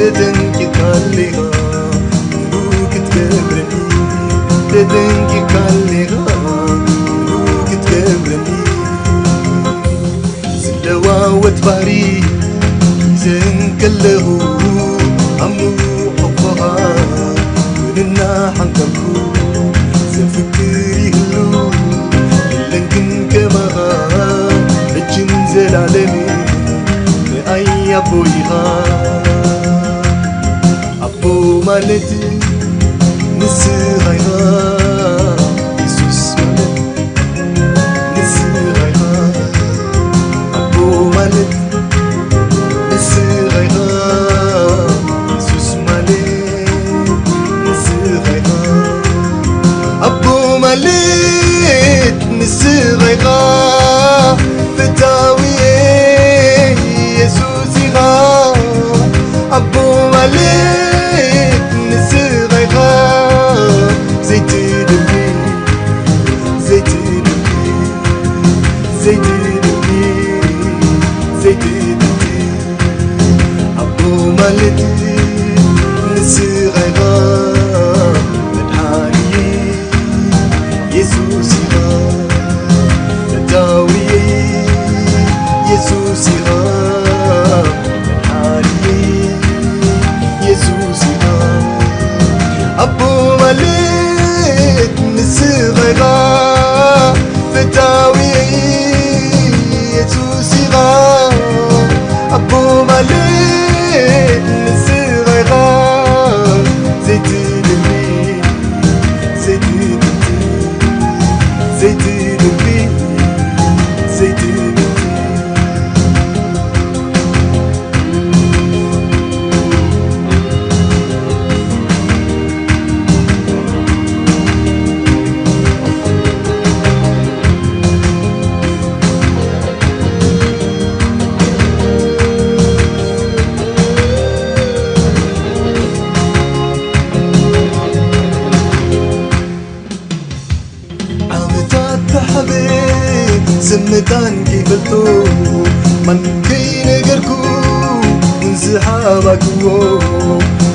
تدنك عليها ملوك تكبرني تدنك عليها ملوك تكبرني زلوا وتباري زين كله عمو حبها وننا حنكمكو زفكري هلو لنكن كمها الجنزل عالمي أي أبويها أبو مالتي نسيغيها يسوس مالت نسيغيها أبو مالت نسيغيها يسوس مالت نسيغيها أبو مالت نسيغيها فتاوي أبو مالك نسيغيها زيتي دبي زيتي دبي زيتي دبي زيتي دبي أبو مالك نسيغيها مدحاني يسوسيها فتاوي يسوسيها أبو مالك نسيغيها فتاوي يسوسيها أبو مالك نسيغيها زيتي دبي زيتي دبي زيتي دبي زيتي دبي زمتان كيفتو من كي نقركو انزحابكو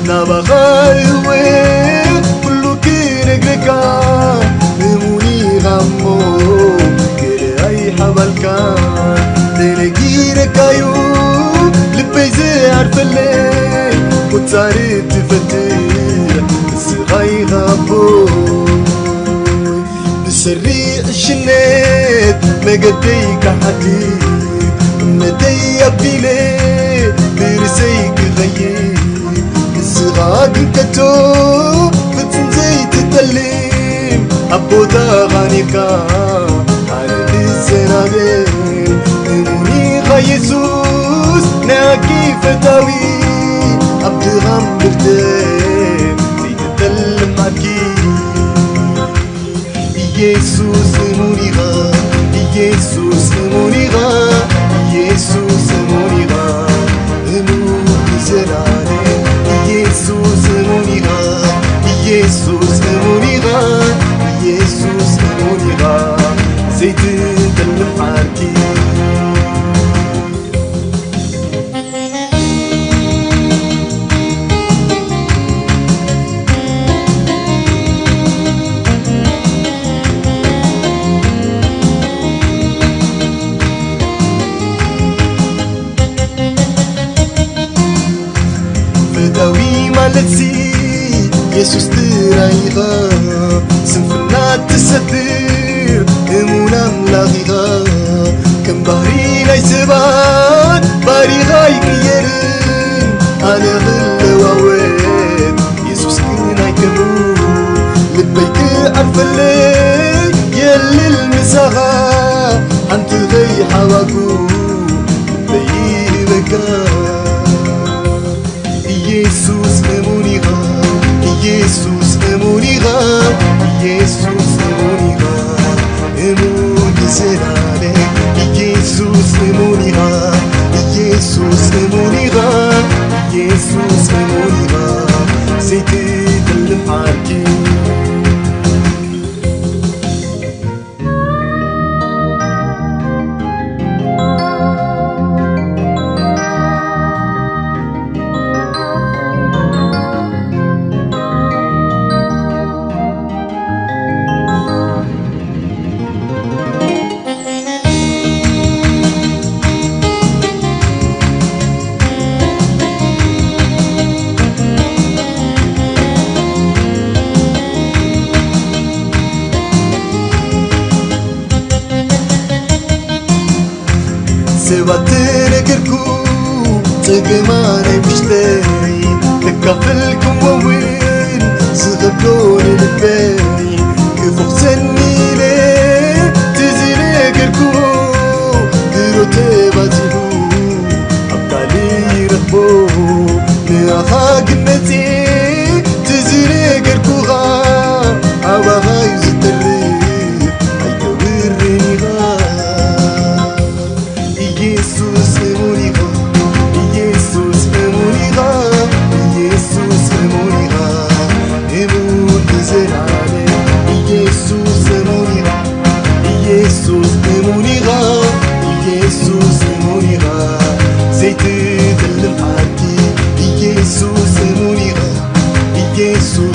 نابغايوي كلو كي نقركا نموني غمو كده اي حبالكا تلقي ركايو لبي زي عرف الليل وتساري تفتير الصغاي غابو بسري الشنيت مقديك حديد مدي أبديلي برسيك غيب الصغاق كتو بتنزي تتلم أبو داغانيكا على الزنابين نموني غيسوس ناكي فتاوي عبد غام بردم زي تتلم معكي يسوس مونيغا يسوس مونيغا يسوس مونيغا نموت زراني يسوس مونيغا يسوس مونيغا يسوس مونيغا زيت المحاكي فتاوي مالتي يسوس ترايغا سنفنا تستر امونا ملاغيغا كم باري نايسبان باري غاي كيرن انا غل واوين يسوس كنا يكمو لبيك عرف اللي يلي المساغا انت غي حواكو لبي بكا يسوس مونيغا يسوس مونيغا يسوس مونيغا امون زلالي يسوس مونيغا يسوس مونيغا يسوس مونيغا زيتي المحاكي سبات نكركو تقماني بشتاي تكافلكم ووين سغبلوني لباي كفوق سني لي تزيني كركو كرو تباتلو عبتالي رخبو نعفا قمتي تزيني كركوها عوا غايز التريف عيدوريني غا يسوس مونيغا يسوس مونيغا يسوس مونيغا امون زرعاني يسوس مونيغا يسوس مونيغا يسوس مونيغا زيت دلم حالتي يسوس مونيغا يسوس